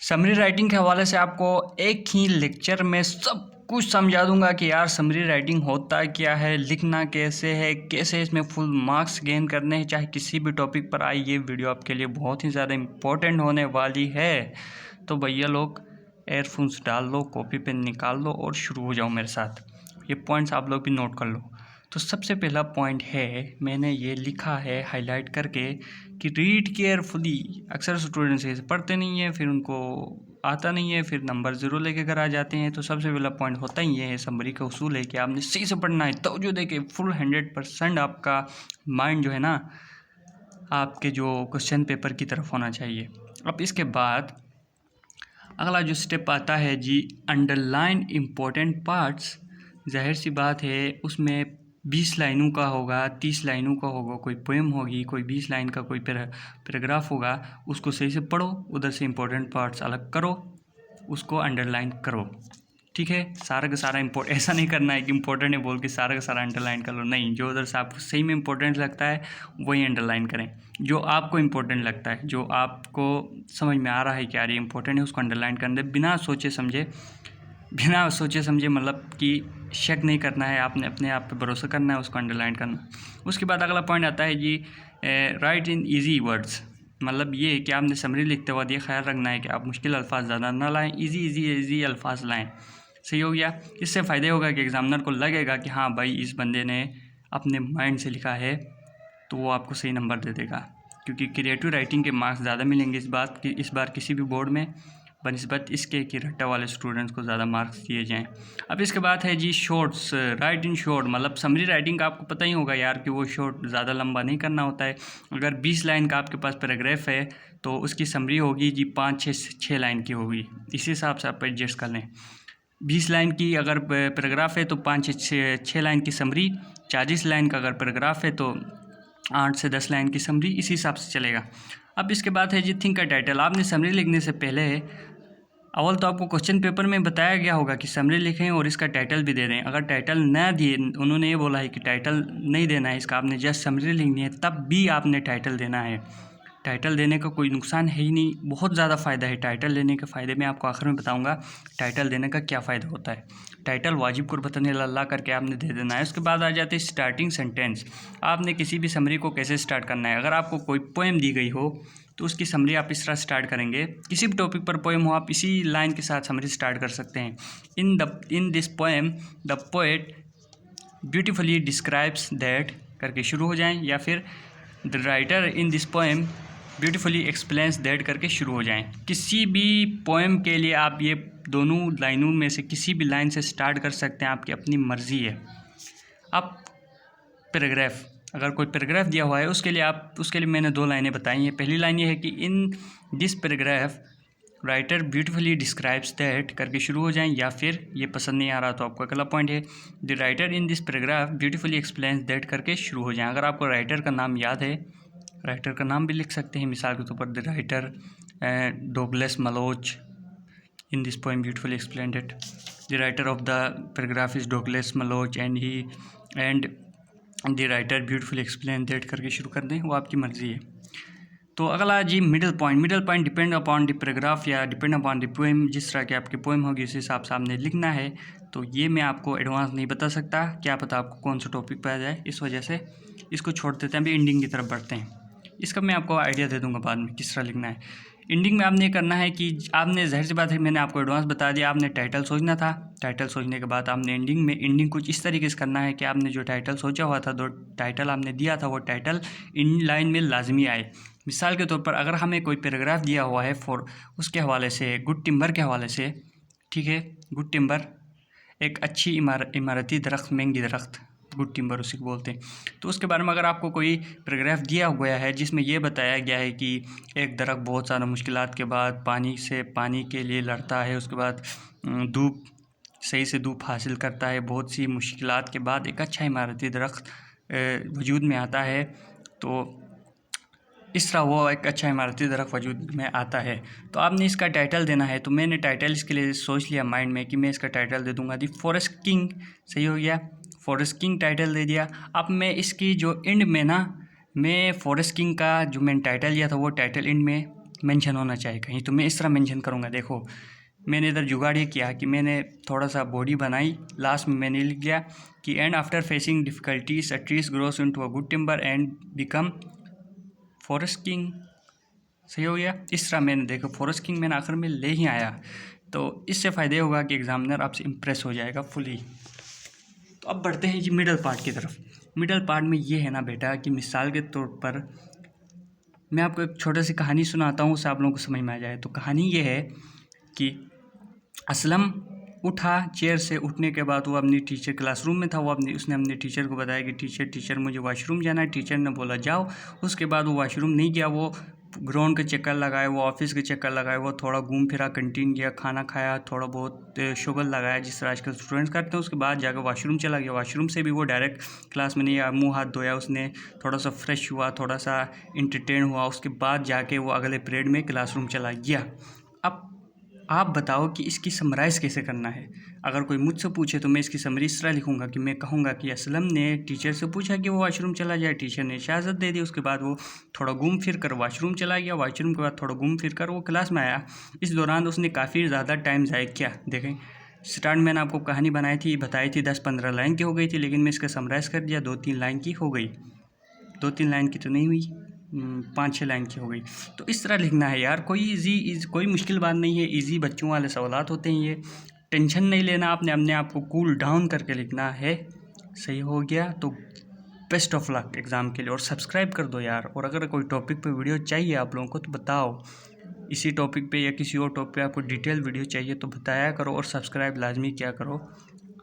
Summary writing के हवाले से आपको एक ही लेक्चर में सब कुछ समझा दूंगा कि यार समरी राइटिंग होता क्या है, लिखना कैसे है, कैसे इसमें फुल मार्क्स गेन करने हैं। चाहे किसी भी टॉपिक पर आई, ये वीडियो आपके लिए बहुत ही ज़्यादा इम्पोर्टेंट होने वाली है। तो भैया लोग एयरफोन्स डाल लो, कॉपी पेन निकाल लो और शुरू हो जाओ मेरे साथ। ये पॉइंट्स आप लोग भी नोट कर लो। तो सबसे पहला पॉइंट है, मैंने ये लिखा है हाईलाइट करके कि रीड केयरफुली। अक्सर स्टूडेंट्स इसे पढ़ते नहीं है, फिर उनको आता नहीं है, फिर नंबर ज़ीरो लेके घर आ जाते हैं। तो सबसे पहला पॉइंट होता ही ये है, समरी का उसूल है कि आपने सही से पढ़ना है, तवज्जो दे के फुल 100% आपका माइंड जो है ना आपके जो क्वेश्चन पेपर की तरफ होना चाहिए। अब इसके बाद अगला जो स्टेप आता है जी, अंडरलाइन इम्पोर्टेंट पार्ट्स। जाहिर सी बात है उसमें 20 लाइनों का होगा, 30 लाइनों का होगा, कोई पोएम होगी, कोई 20 लाइन का कोई पैराग्राफ होगा। उसको सही से पढ़ो, उधर से इम्पोर्टेंट पार्ट्स अलग करो, उसको अंडरलाइन करो। ठीक है, सारा का सारा ऐसा नहीं करना है कि इम्पोर्टेंट है बोल के सारा का सारा अंडरलाइन कर लो, नहीं। जो उधर से आपको सही में इम्पोर्टेंट लगता है वही अंडरलाइन करें। जो आपको इम्पोर्टेंट लगता है, जो आपको समझ में आ रहा है कि यार ये इम्पोर्टेंट है, उसको अंडरलाइन करने दें बिना सोचे समझे। मतलब कि शक नहीं करना है, आपने अपने आप पे भरोसा करना है, उसको अंडरलाइन करना। उसके बाद अगला पॉइंट आता है जी, राइट इन ईजी वर्ड्स। मतलब ये कि आपने समरी लिखते वक्त ये ख्याल रखना है कि आप मुश्किल अल्फाज ज़्यादा ना लाएं, इजी अल्फाज लाएं। सही हो गया। इससे फ़ायदा होगा कि एग्ज़ामिनर को लगेगा कि हाँ भाई इस बंदे ने अपने माइंड से लिखा है, तो वो आपको सही नंबर दे देगा। क्योंकि क्रिएटिव राइटिंग के मार्क्स ज़्यादा मिलेंगे इस बार किसी भी बोर्ड में, बनिस्बत इसके कि रट्टा वाले स्टूडेंट्स को ज़्यादा मार्क्स दिए जाएं। अब इसके बाद है जी शॉर्ट्स, राइट इन शॉर्ट। मतलब समरी राइटिंग का आपको पता ही होगा यार कि वो शॉर्ट ज़्यादा लंबा नहीं करना होता है। अगर 20 लाइन का आपके पास पैराग्राफ है तो उसकी समरी होगी जी 5-6 लाइन की होगी। इसी हिसाब से आप एडजस्ट कर लें। 20 लाइन की अगर पैराग्राफ है तो 5-6 लाइन की समरी, 40 लाइन का अगर पैराग्राफ है तो 8 से 10 लाइन की समरी, इसी हिसाब से चलेगा। अब इसके बाद है जी थिंक का टाइटल। आपने समरी लिखने से पहले अव्वल तो आपको क्वेश्चन पेपर में बताया गया होगा कि समरी लिखें और इसका टाइटल भी दे दें। अगर टाइटल ना दिए, उन्होंने ये बोला है कि टाइटल नहीं देना है इसका, आपने जस्ट समरी लिखनी है, तब भी आपने टाइटल देना है। टाइटल देने का कोई नुकसान है ही नहीं, बहुत ज़्यादा फ़ायदा है। टाइटल लेने के फ़ायदे मैं आपको आखिर में बताऊंगा टाइटल देने का क्या फ़ायदा होता है। टाइटल वाजिब कुर्बतन अल्लाह करके आपने दे देना है। उसके बाद आ जाते हैं स्टार्टिंग सेंटेंस। आपने किसी भी समरी को कैसे स्टार्ट करना है। अगर आपको कोई पोएम दी गई हो तो उसकी समरी आप इस तरह स्टार्ट करेंगे। किसी भी टॉपिक पर पोएम हो, आप इसी लाइन के साथ समरी स्टार्ट कर सकते हैं। इन this poem the poet beautifully describes that करके शुरू हो जाएं, या फिर the writer in this poem beautifully explains that करके शुरू हो जाएं। किसी भी पोएम के लिए आप ये दोनों लाइनों में से किसी भी लाइन से स्टार्ट कर सकते हैं, आपकी अपनी मर्ज़ी है। अब पैराग्राफ, अगर कोई पैराग्राफ दिया हुआ है उसके लिए मैंने 2 लाइनें बताई हैं। पहली लाइन ये है कि in this paragraph writer beautifully describes that करके शुरू हो जाएं, या फिर ये पसंद नहीं आ रहा तो आपका अगला पॉइंट है the writer in this paragraph beautifully explains that करके शुरू हो जाएं। अगर आपको राइटर का नाम याद है, राइटर का नाम भी लिख सकते हैं, मिसाल के तौर पर the writer Douglas Malloch in this poem beautifully explain that. The writer of the paragraph is Douglas Malloch and the writer beautifully explain that करके शुरू कर दें, वो आपकी मर्ज़ी है। तो अगला जी middle point depend upon the paragraph या डिपेंड अपॉन द पोएम। जिस तरह की आपकी पोएम होगी उस हिसाब से आपने लिखना है। तो ये मैं आपको एडवांस नहीं बता सकता, क्या पता आपको कौन सा टॉपिक पे आ जाए, इस वजह से इसको छोड़ देते हैं। अभी एंडिंग की तरफ बढ़ते हैं। इसका मैं आपको आइडिया दे दूंगा बाद में किस तरह लिखना है। एंडिंग में आपने ये करना है कि आपने, जाहिर सी बात है मैंने आपको एडवांस बता दिया, आपने टाइटल सोचना था। टाइटल सोचने के बाद आपने एंडिंग कुछ इस तरीके से करना है कि आपने जो टाइटल सोचा हुआ था, जो टाइटल आपने दिया था, वो टाइटल इन लाइन में लाजमी आए। मिसाल के तौर पर अगर हमें कोई पैराग्राफ दिया हुआ है उसके हवाले से, गुड टिम्बर के हवाले से, ठीक है, गुड टिम्बर एक अच्छी इमारती दरख्त, महंगी दरख्त, गुड टिम्बर उसी को बोलते हैं। तो उसके बारे में अगर आपको कोई पैराग्राफ दिया गया है जिसमें ये बताया गया है कि एक दरख्त बहुत सारा मुश्किलात के बाद पानी के लिए लड़ता है, उसके बाद सही से धूप हासिल करता है, बहुत सी मुश्किलात के बाद एक अच्छा इमारती दरख्त वजूद में आता है। तो इस तरह वो एक अच्छा इमारती दरख्त वजूद में आता है। तो आपने इसका टाइटल देना है। तो मैंने टाइटल इसके लिए सोच लिया माइंड में कि मैं इसका टाइटल दे दूंगा दी फॉरेस्ट किंग। सही हो गया, फॉरेस्ट किंग टाइटल दे दिया। अब मैं इसकी जो एंड में ना, मैं फॉरेस्ट किंग का जो मैंने टाइटल लिया था वो टाइटल एंड में मेंशन होना चाहिए कहीं। तो मैं इस तरह मेंशन करूँगा। देखो मैंने इधर जुगाड़ ये किया कि मैंने थोड़ा सा बॉडी बनाई, लास्ट में मैंने लिख दिया कि and after facing difficulties a trees grows into a good timber and become forest king. सही हो गया। इस तरह मैंने देखो फॉरेस्ट किंग मैंने आखिर में ले ही आया। तो इससे फ़ायदे होगा कि एग्जामिनर आपसे इम्प्रेस हो जाएगा फुली। तो अब बढ़ते हैं जी मिडल पार्ट की तरफ। मिडल पार्ट में ये है ना बेटा कि मिसाल के तौर पर मैं आपको एक छोटी सी कहानी सुनाता हूँ, उससे आप लोगों को समझ में आ जाए। तो कहानी ये है कि असलम उठा, चेयर से उठने के बाद वो अपनी टीचर क्लासरूम में था, उसने अपने टीचर को बताया कि टीचर मुझे वॉशरूम जाना है। टीचर ने बोला जाओ। उसके बाद वो वॉशरूम नहीं गया, वो ग्राउंड के चक्कर लगाए, वो ऑफिस के चक्कर लगाए, वो थोड़ा घूम फिरा, कैंटीन गया, खाना खाया, थोड़ा बहुत शुगल लगाया जिस तरह आजकल स्टूडेंट्स करते हैं। उसके बाद जाकर वॉशरूम चला गया। वॉशरूम से भी वो डायरेक्ट क्लास में नहीं आया, मुँह हाथ धोया, उसने थोड़ा सा फ्रेश हुआ, थोड़ा सा इंटरटेन हुआ। उसके बाद जाके वो अगले पीरियड में क्लासरूम चला गया। अब आप बताओ कि इसकी समराइज़ कैसे करना है। अगर कोई मुझसे पूछे तो मैं इसकी समरी इस तरह लिखूँगा कि मैं कहूँगा कि असलम ने टीचर से पूछा कि वो वॉशरूम चला जाए, टीचर ने इजाज़त दे दी। उसके बाद वो थोड़ा घूम फिर कर वॉशरूम चला गया, वॉशरूम के बाद थोड़ा घूम फिर कर वो क्लास में आया। इस दौरान उसने काफ़ी ज़्यादा टाइम ज़ाया किया। देखें स्टार्ट मैंने आपको कहानी बताई थी 10-15 लाइन की हो गई थी, लेकिन मैं इसका समराइज़ कर दिया, 2-3 लाइन की हो गई। 2-3 लाइन की तो नहीं हुई, 5-6 लाइन की हो गई। तो इस तरह लिखना है यार, कोई मुश्किल बात नहीं है। इजी बच्चों वाले सवालात होते हैं ये, टेंशन नहीं लेना आपने, अपने आप को कूल डाउन करके लिखना है। सही हो गया। तो बेस्ट ऑफ लक एग्ज़ाम के लिए, और सब्सक्राइब कर दो यार। और अगर कोई टॉपिक पे वीडियो चाहिए आप लोगों को तो बताओ, इसी टॉपिक पे या किसी और टॉपिक पे आपको डिटेल वीडियो चाहिए तो बताया करो, और सब्सक्राइब लाजमी किया करो।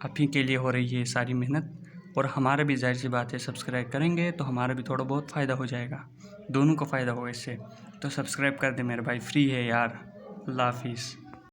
आप ही के लिए हो रही है सारी मेहनत, और हमारा भी जाहिर सी बात है सब्सक्राइब करेंगे तो हमारा भी थोड़ा बहुत फ़ायदा हो जाएगा, दोनों को फ़ायदा होगा इससे। तो सब्सक्राइब कर दे मेरे भाई, फ्री है यार। अल्लाह हाफिज़।